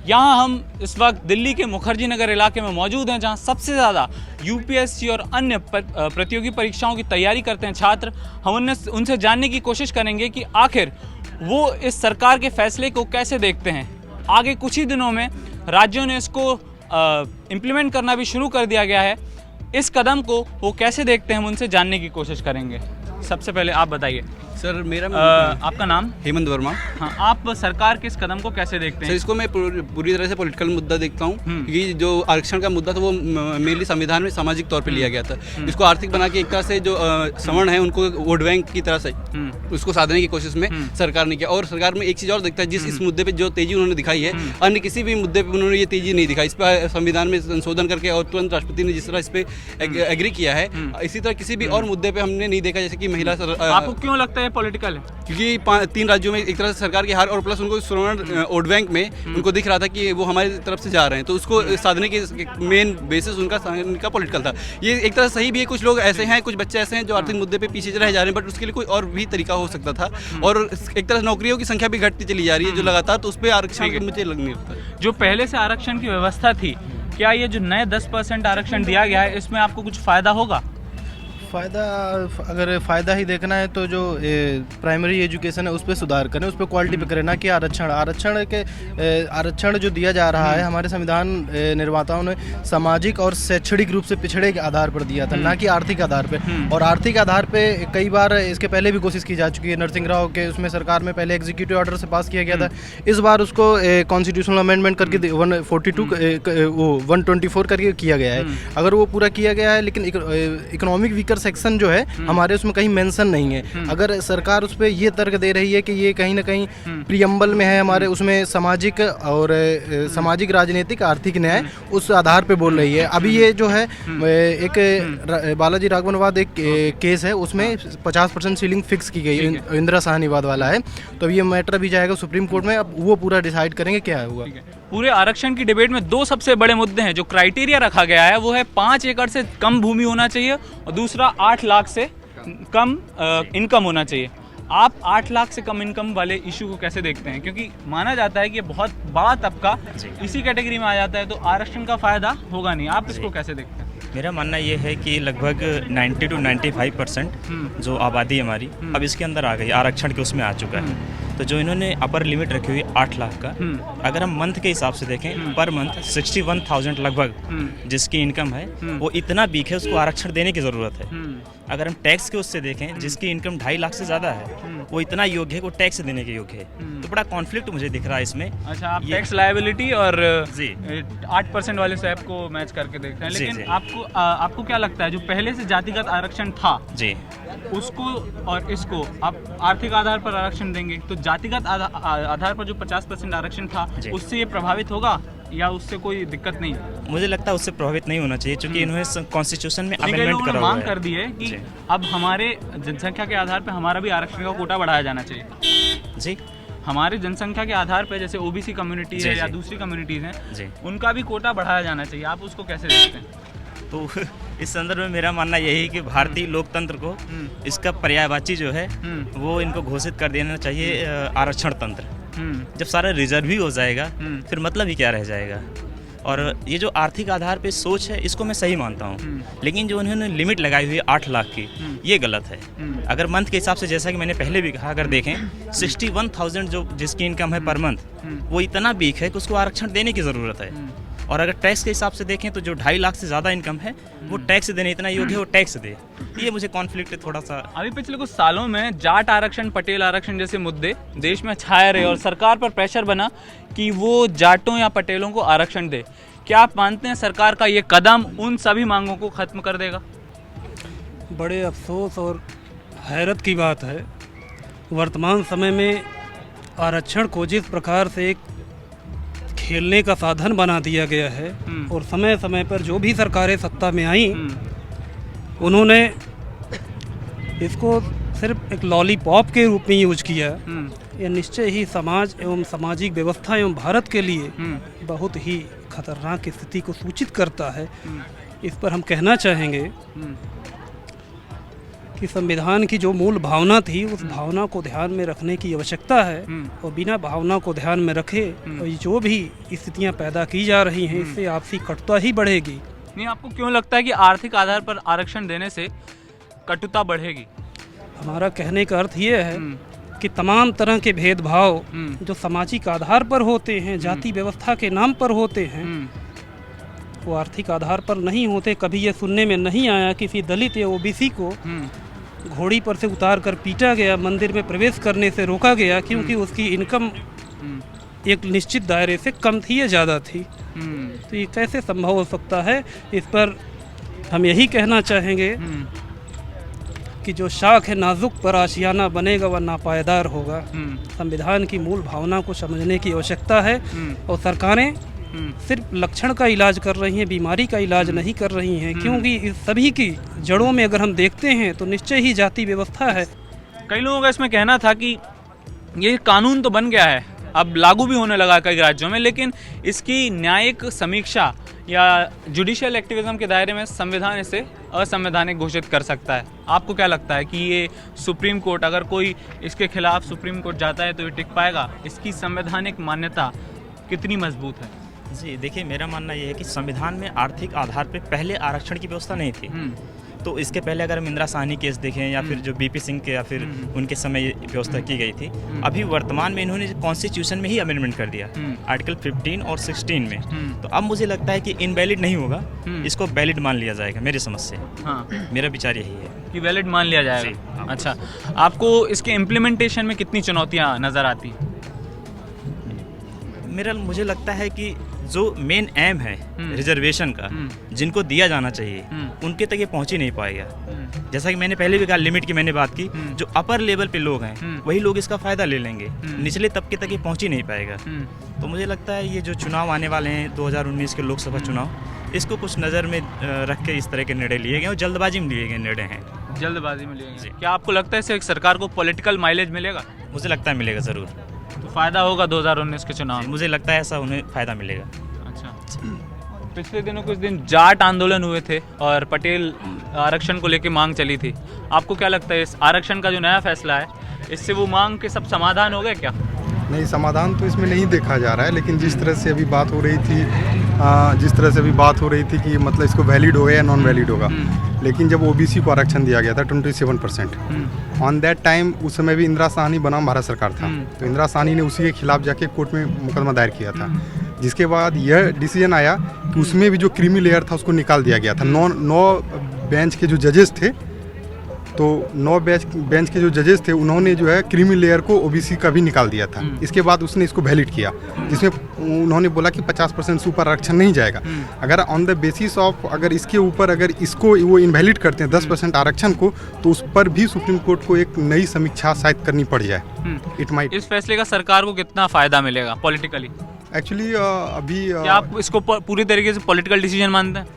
यहाँ हम इस वक्त दिल्ली के मुखर्जी नगर इलाके में मौजूद हैं, जहाँ सबसे ज़्यादा यूपीएससी और अन्य प्रतियोगी परीक्षाओं की तैयारी करते हैं छात्र। हम उनसे जानने की कोशिश करेंगे कि आखिर वो इस सरकार के फैसले को कैसे देखते हैं। आगे कुछ ही दिनों में राज्यों ने इसको इम्प्लीमेंट करना भी शुरू कर दिया गया है। इस कदम को वो कैसे देखते हैं, हम उनसे जानने की कोशिश करेंगे। सबसे पहले आप बताइए सर, मेरा आपका नाम? हेमंत वर्मा। हाँ, आप सरकार के इस कदम को कैसे देखते हैं? सर, इसको मैं पूरी तरह से पॉलिटिकल मुद्दा देखता हूँ, क्योंकि जो आरक्षण का मुद्दा था वो मेनली संविधान में सामाजिक तौर पे लिया गया था। इसको आर्थिक बना के एक तरह से जो सवर्ण है उनको वोट बैंक की तरह से उसको साधने की कोशिश में सरकार ने किया। और सरकार में एक चीज़ और देखता है, जिस इस मुद्दे पर जो तेजी उन्होंने दिखाई है, अन्य किसी भी मुद्दे पर उन्होंने ये तेजी नहीं दिखाई। इस पर संविधान में संशोधन करके और तुरंत राष्ट्रपति ने जिस तरह इस पर एग्री किया है, इसी तरह किसी भी और मुद्दे पर हमने नहीं देखा। जैसे कि महिला, आपको क्यों लगता है पॉलिटिकल है? क्योंकि 3 राज्यों में एक तरह से सरकार की हार, और प्लस उनको स्वर्ण वोट बैंक में उनको दिख रहा था कि वो हमारी तरफ से जा रहे हैं, तो उसको साधने की मेन बेसिस उनका पॉलिटिकल था। ये एक तरह सही भी है। कुछ लोग ऐसे हैं, कुछ बच्चे ऐसे हैं जो आर्थिक मुद्दे पे पीछे रह जा रहे हैं, बट उसके लिए कोई और भी तरीका हो सकता था। और एक तरह से नौकरियों की संख्या भी घटती चली जा रही है जो लगातार, तो उस पर आरक्षण मुझे लग नहीं लगता। जो पहले से आरक्षण की व्यवस्था थी, क्या ये जो नए 10% आरक्षण दिया गया है, इसमें आपको कुछ फ़ायदा होगा? अगर फ़ायदा ही देखना है तो जो प्राइमरी एजुकेशन है उस पर सुधार करें, उस पर क्वालिटी पे करें, ना कि आरक्षण जो दिया जा रहा है हमारे संविधान निर्माताओं ने सामाजिक और शैक्षणिक रूप से पिछड़े के आधार पर दिया था, ना कि आर्थिक आधार पे। और आर्थिक आधार पे कई बार इसके पहले भी कोशिश की जा चुकी है। नरसिंह राव के उसमें सरकार में पहले एग्जीक्यूटिव ऑर्डर से पास किया गया था। इस बार उसको कॉन्स्टिट्यूशनल अमेंडमेंट करके 124 करके किया गया है। अगर वो पूरा किया गया है, लेकिन इकोनॉमिक वीकर सेक्शन जो है हमारे उसमें कहीं मेंशन नहीं है। अगर सरकार उस पर ये तर्क दे रही है कि ये कहीं ना कहीं प्रियम्बल में है हमारे, उसमें सामाजिक और सामाजिक, राजनीतिक, आर्थिक न्याय उस आधार पे बोल रही है। अभी ये जो है एक बालाजी राघवनवाद एक केस है, उसमें 50% सीलिंग फिक्स की गई, इंदिरा साहनीवाद वाला है। तो ये मैटर भी जाएगा सुप्रीम कोर्ट में, अब वो पूरा डिसाइड करेंगे क्या हुआ। पूरे आरक्षण की डिबेट में 2 सबसे बड़े मुद्दे हैं। जो क्राइटेरिया रखा गया है वो है 5 एकड़ से कम भूमि होना चाहिए, और दूसरा 8 लाख से कम इनकम होना चाहिए। आप 8 लाख से कम इनकम वाले इशू को कैसे देखते हैं? क्योंकि माना जाता है कि ये बहुत बड़ा तबका इसी कैटेगरी में आ जाता है, तो आरक्षण का फायदा होगा नहीं। आप इसको कैसे देखते हैं? मेरा मानना ये है कि लगभग 90 to 95% जो आबादी हमारी अब इसके अंदर आ गई, आरक्षण के उसमें आ चुका है। तो जो इन्होंने अपर लिमिट रखी हुई 8 लाख का, अगर हम मंथ के हिसाब से देखें, पर मंथ 61,000 लगभग जिसकी इनकम है, वो इतना वीक है, उसको आरक्षण देने की ज़रूरत है। अगर हम टैक्स के उससे देखें, जिसकी इनकम 2.5 लाख से ज़्यादा है, वो इतना योग्य है, वो टैक्स देने के योग्य है। तो बड़ा कॉन्फ्लिक्ट मुझे दिख रहा है इसमें। अच्छा, आप टैक्स लायबिलिटी और 8% वाले स्लैब को मैच करके देख रहे हैं, लेकिन आपको क्या लगता है जो पहले से जातिगत आरक्षण था जी, उसको और इसको आप आर्थिक आधार पर आरक्षण देंगे, तो जातिगत आधार पर जो 50% आरक्षण था उससे ये प्रभावित होगा या उससे कोई दिक्कत नहीं? मुझे लगता है उससे प्रभावित नहीं होना चाहिए, क्योंकि इन्होंने कॉन्स्टिट्यूशन में अमेंडमेंट करा हुआ है। मांग कर दी है कि अब हमारे जनसंख्या के आधार पर हमारा भी आरक्षण का कोटा बढ़ाया जाना चाहिए। जी, हमारे जनसंख्या के आधार पर जैसे ओबीसी कम्युनिटी है या दूसरी कम्युनिटीज़ हैं, उनका भी कोटा बढ़ाया जाना चाहिए। आप उसको कैसे देखते हैं? तो इस संदर्भ में मेरा मानना यही है कि भारतीय लोकतंत्र को इसका पर्यायवाची जो है वो इनको घोषित कर देना चाहिए आरक्षण तंत्र। जब सारा रिजर्व ही हो जाएगा फिर मतलब ही क्या रह जाएगा। और ये जो आर्थिक आधार पे सोच है इसको मैं सही मानता हूँ, लेकिन जो उन्होंने लिमिट लगाई हुई है 8 लाख की, ये गलत है। अगर मंथ के हिसाब से, जैसा कि मैंने पहले भी कहा, अगर देखें 61,000 जो जिसकी इनकम है पर मंथ, वो इतना वीक है कि उसको आरक्षण देने की ज़रूरत है। और अगर टैक्स के हिसाब से देखें तो जो 2.5 लाख से ज़्यादा इनकम है वो टैक्स देने इतना योग्य है, वो टैक्स दे। ये मुझे कॉन्फ्लिक्ट है थोड़ा सा। अभी पिछले कुछ सालों में जाट आरक्षण, पटेल आरक्षण जैसे मुद्दे देश में छाए रहे और सरकार पर प्रेशर बना कि वो जाटों या पटेलों को आरक्षण दे। क्या आप मानते हैं सरकार का ये कदम उन सभी मांगों को खत्म कर देगा? बड़े अफसोस और हैरत की बात है, वर्तमान समय में आरक्षण को जिस प्रकार से एक खेलने का साधन बना दिया गया है, और समय समय पर जो भी सरकारें सत्ता में आई उन्होंने इसको सिर्फ एक लॉलीपॉप के रूप में यूज किया। यह निश्चय ही समाज एवं सामाजिक व्यवस्था एवं भारत के लिए बहुत ही खतरनाक स्थिति को सूचित करता है। इस पर हम कहना चाहेंगे कि संविधान की जो मूल भावना थी उस भावना को ध्यान में रखने की आवश्यकता है, और बिना भावना को ध्यान में रखे तो ये जो भी स्थितियां पैदा की जा रही हैं इससे आपसी कटुता ही बढ़ेगी। नहीं, आपको क्यों लगता है कि आर्थिक आधार पर आरक्षण देने से कटुता बढ़ेगी? हमारा कहने का अर्थ ये है कि तमाम तरह के भेदभाव जो सामाजिक आधार पर होते हैं, जाति व्यवस्था के नाम पर होते हैं, वो आर्थिक आधार पर नहीं होते। कभी ये सुनने में नहीं आया किसी दलित या ओबीसी को घोड़ी पर से उतार कर पीटा गया, मंदिर में प्रवेश करने से रोका गया क्योंकि उसकी इनकम एक निश्चित दायरे से कम थी या ज़्यादा थी। तो ये कैसे संभव हो सकता है? इस पर हम यही कहना चाहेंगे कि जो शाख है नाजुक पर आशियाना बनेगा वह नापायदार होगा। संविधान की मूल भावना को समझने की आवश्यकता है, और सरकारें सिर्फ लक्षण का इलाज कर रही हैं, बीमारी का इलाज नहीं कर रही हैं, क्योंकि इस सभी की जड़ों में अगर हम देखते हैं तो निश्चय ही जाति व्यवस्था है। कई लोगों का इसमें कहना था कि ये कानून तो बन गया है, अब लागू भी होने लगा कई राज्यों में, लेकिन इसकी न्यायिक समीक्षा या जुडिशियल एक्टिविज्म के दायरे में संविधान इसे असंवैधानिक घोषित कर सकता है। आपको क्या लगता है कि ये सुप्रीम कोर्ट, अगर कोई इसके खिलाफ सुप्रीम कोर्ट जाता है तो ये टिक पाएगा? इसकी संवैधानिक मान्यता कितनी मजबूत है? जी देखिए, मेरा मानना ये है कि संविधान में आर्थिक आधार पर पहले आरक्षण की व्यवस्था नहीं थी। तो इसके पहले अगर हम इंदिरा साहनी केस देखें या फिर जो बीपी सिंह के या फिर उनके समय ये व्यवस्था की गई थी, अभी वर्तमान में इन्होंने कॉन्स्टिट्यूशन में ही अमेंडमेंट कर दिया, आर्टिकल 15 और 16 में। तो अब मुझे लगता है कि इनवैलिड नहीं होगा, इसको वैलिड मान लिया जाएगा मेरी समझ से। हाँ, मेरा विचार यही है कि वैलिड मान लिया जाएगा। अच्छा, आपको इसके इम्प्लीमेंटेशन में कितनी चुनौतियाँ नज़र आती हैं? मुझे लगता है कि जो मेन एम है रिजर्वेशन का, जिनको दिया जाना चाहिए उनके तक ये पहुंच ही नहीं पाएगा। जैसा कि मैंने पहले भी कहा, लिमिट की मैंने बात की, जो अपर लेवल पे लोग हैं वही लोग इसका फायदा ले लेंगे, निचले तबके तक ये पहुंच ही नहीं पाएगा। तो मुझे लगता है ये जो चुनाव आने वाले हैं 2019 के लोकसभा चुनाव, इसको कुछ नज़र में रख के इस तरह के निर्णय लिए गए और जल्दबाजी में लिए गए निर्णय हैं। जल्दबाजी में लिए गए। क्या आपको लगता है इससे एक सरकार को पॉलिटिकल माइलेज मिलेगा? मुझे लगता है मिलेगा ज़रूर। तो फायदा होगा 2019 के चुनाव? मुझे लगता है ऐसा उन्हें फायदा मिलेगा। अच्छा, पिछले दिनों कुछ दिन जाट आंदोलन हुए थे और पटेल आरक्षण को लेकर मांग चली थी। आपको क्या लगता है इस आरक्षण का जो नया फैसला है, इससे वो मांग के सब समाधान हो गए क्या? नहीं, समाधान तो इसमें नहीं देखा जा रहा है, लेकिन जिस तरह से अभी बात हो रही थी कि मतलब इसको वैलिड होगा या नॉन वैलिड होगा, लेकिन जब ओबीसी को आरक्षण दिया गया था 27%, ऑन दैट टाइम उस समय भी इंदिरा साहनी बनाम भारत सरकार था, तो इंदिरा साहनी ने उसी के खिलाफ जाके कोर्ट में मुकदमा दायर किया था, जिसके बाद यह डिसीजन आया कि उसमें भी जो क्रीमी लेयर था उसको निकाल दिया गया था। 9 बेंच के जो जजेस थे, तो 9 बेंच के जो जजेस थे उन्होंने जो है क्रीमी लेयर को ओबीसी का भी निकाल दिया था। इसके बाद उसने इसको वैलिड किया, जिसमें उन्होंने बोला कि 50% से ऊपर आरक्षण नहीं जाएगा। अगर ऑन द बेसिस ऑफ अगर इसके ऊपर अगर इसको वो इनवैलिड करते हैं 10% आरक्षण को, तो उस पर भी सुप्रीम कोर्ट को एक नई समीक्षा शायद करनी पड़ जाए। It might. इस फैसले का सरकार को कितना फायदा मिलेगा पॉलिटिकली? एक्चुअली अभी क्या आप इसको पूरी तरीके से पॉलिटिकल डिसीजन मानते हैं?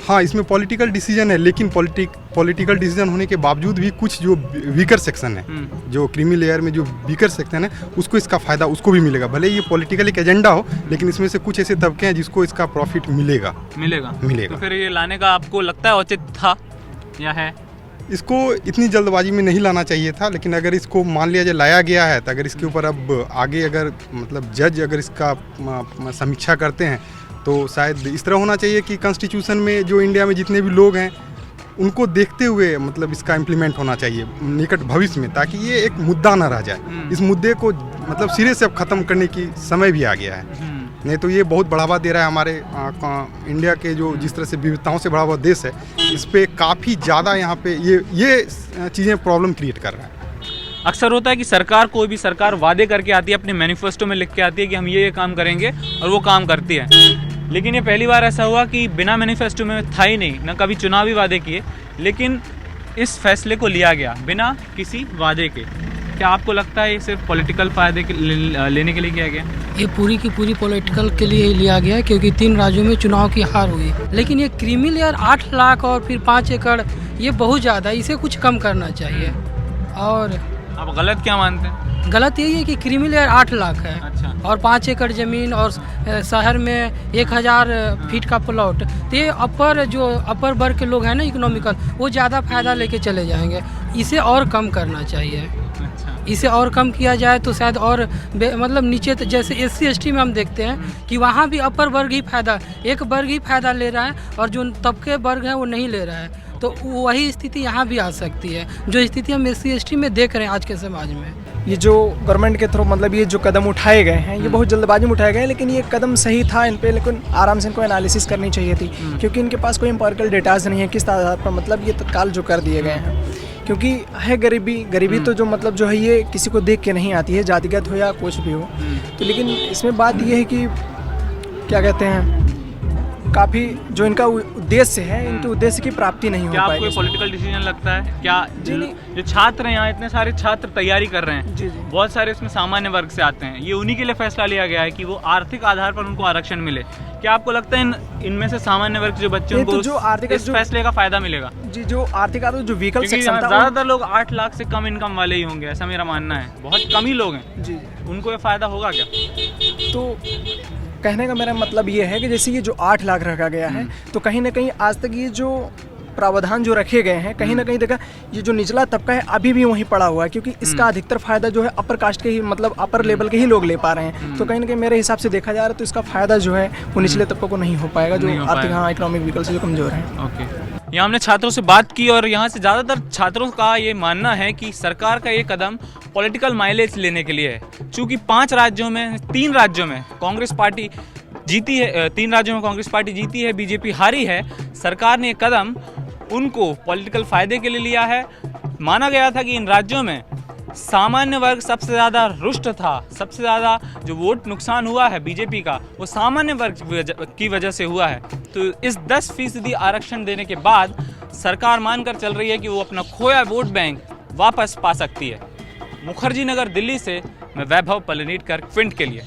हाँ, इसमें पॉलिटिकल डिसीजन है, लेकिन पॉलिटिकल डिसीजन होने के बावजूद भी कुछ जो वीकर सेक्शन है, जो क्रीमी लेयर में जो वीकर सेक्शन है, उसको इसका फ़ायदा उसको भी मिलेगा। भले ये पॉलिटिकल एक एजेंडा हो, लेकिन इसमें से कुछ ऐसे तबके हैं जिसको इसका प्रॉफिट मिलेगा। तो फिर ये लाने का आपको लगता है उचित था या है? इसको इतनी जल्दबाजी में नहीं लाना चाहिए था, लेकिन अगर इसको मान लिया जाए लाया गया है, तो अगर इसके ऊपर अब आगे अगर मतलब जज अगर इसका समीक्षा करते हैं तो शायद इस तरह होना चाहिए कि कॉन्स्टिट्यूशन में जो इंडिया में जितने भी लोग हैं उनको देखते हुए मतलब इसका इम्प्लीमेंट होना चाहिए निकट भविष्य में, ताकि ये एक मुद्दा ना रह जाए। इस मुद्दे को मतलब सिरे से अब ख़त्म करने की समय भी आ गया है, नहीं तो ये बहुत बढ़ावा दे रहा है हमारे इंडिया के जो जिस तरह से विविधताओं से बढ़ा हुआ देश है, इस पर काफ़ी ज़्यादा यहाँ पे ये चीज़ें प्रॉब्लम क्रिएट कर रहा है। अक्सर होता है कि कोई भी सरकार वादे करके आती है, अपने मैनिफेस्टो में लिख के आती है कि हम ये काम करेंगे, और वो काम करती है। लेकिन ये पहली बार ऐसा हुआ कि बिना मैनिफेस्टो में था ही नहीं, ना कभी चुनावी वादे किए, लेकिन इस फैसले को लिया गया बिना किसी वादे के। क्या आपको लगता है ये सिर्फ पॉलिटिकल फायदे लेने के लिए किया गया? ये पूरी की पूरी पॉलिटिकल के लिए ही लिया गया है, क्योंकि 3 राज्यों में चुनाव की हार हुई। लेकिन ये क्रीमी लेयर 8 लाख और फिर 5 एकड़, ये बहुत ज़्यादा, इसे कुछ कम करना चाहिए। और आप गलत क्या मानते हैं? गलत यही है कि क्रीमी लेयर 8 लाख है। अच्छा, और 5 एकड़ ज़मीन और शहर में 1000 फीट का प्लॉट, तो ये अपर वर्ग के लोग हैं ना इकोनॉमिकल, वो ज़्यादा फ़ायदा लेके चले जाएंगे। इसे और कम करना चाहिए। इसे और कम किया जाए तो शायद और मतलब नीचे तो जैसे SC ST में हम देखते हैं कि वहाँ भी अपर वर्ग ही फ़ायदा, एक वर्ग ही फ़ायदा ले रहा है और जो तबके वर्ग हैं वो नहीं ले रहा है। तो वही स्थिति यहाँ भी आ सकती है, जो स्थिति हम SC ST में देख रहे हैं आज के समाज में। ये जो गवर्नमेंट के थ्रू मतलब ये जो कदम उठाए गए हैं, ये बहुत जल्दबाजी में उठाए गए हैं, लेकिन ये कदम सही था इन पे, लेकिन आराम से इनको एनालिसिस करनी चाहिए थी, क्योंकि इनके पास कोई एम्पिरिकल डेटाज नहीं है किस आधार पर मतलब ये तत्काल जो कर दिए गए हैं। क्योंकि है गरीबी तो जो मतलब जो है ये किसी को देख के नहीं आती है, जातिगत हो या कुछ भी हो। तो लेकिन इसमें बात ये है कि क्या कहते हैं, काफ़ी जो इनका उद्देश्य है, इनके उद्देश्य की प्राप्ति नहीं हो पाएगी। क्या आपको पॉलिटिकल डिसीजन लगता है क्या? जी नहीं। जो छात्र हैं यहाँ, इतने सारे छात्र तैयारी कर रहे हैं, जी जी। बहुत सारे इसमें सामान्य वर्ग से आते हैं, ये उन्हीं के लिए फैसला लिया गया है कि वो आर्थिक आधार पर उनको आरक्षण मिले। क्या आपको लगता है इनमें से सामान्य वर्ग के जो बच्चे उनको जो आर्थिक इस फैसले का फायदा मिलेगा? जी, जो आर्थिक आधार जो व्हीकल सेक्शन था, ज्यादातर लोग 8 लाख से कम इनकम वाले ही होंगे, ऐसा मेरा मानना है। बहुत कम ही लोग हैं जी, उनको ये फायदा होगा क्या? तो कहने का मेरा मतलब ये है कि जैसे ये जो 8 लाख रखा गया है, तो कहीं ना कहीं आज तक ये जो प्रावधान जो रखे गए हैं, कहीं ना कहीं देखा ये जो निचला तबका है अभी भी वहीं पड़ा हुआ है, क्योंकि इसका अधिकतर फायदा जो है अपर कास्ट के ही मतलब अपर लेवल के ही लोग ले पा रहे हैं। तो कहीं ना कहीं मेरे हिसाब से देखा जा रहा है तो इसका फायदा जो है वो निचले तबकों को नहीं हो पाएगा, जो आर्थिक इकोनॉमिक विकल्प से जो कमजोर है। ओके, यहाँ हमने छात्रों से बात की और यहाँ से ज़्यादातर छात्रों का ये मानना है कि सरकार का ये कदम पॉलिटिकल माइलेज लेने के लिए है। चूँकि 3 राज्यों में कांग्रेस पार्टी जीती है, 3 राज्यों में कांग्रेस पार्टी जीती है, बीजेपी हारी है, सरकार ने ये कदम उनको पॉलिटिकल फ़ायदे के लिए लिया है। माना गया था कि इन राज्यों में सामान्य वर्ग सबसे ज़्यादा रुष्ट था, सबसे ज़्यादा जो वोट नुकसान हुआ है बीजेपी का वो सामान्य वर्ग की वजह से हुआ है। तो इस 10% आरक्षण देने के बाद सरकार मानकर चल रही है कि वो अपना खोया वोट बैंक वापस पा सकती है। मुखर्जी नगर दिल्ली से मैं वैभव पलनीटकर क्विंट के लिए।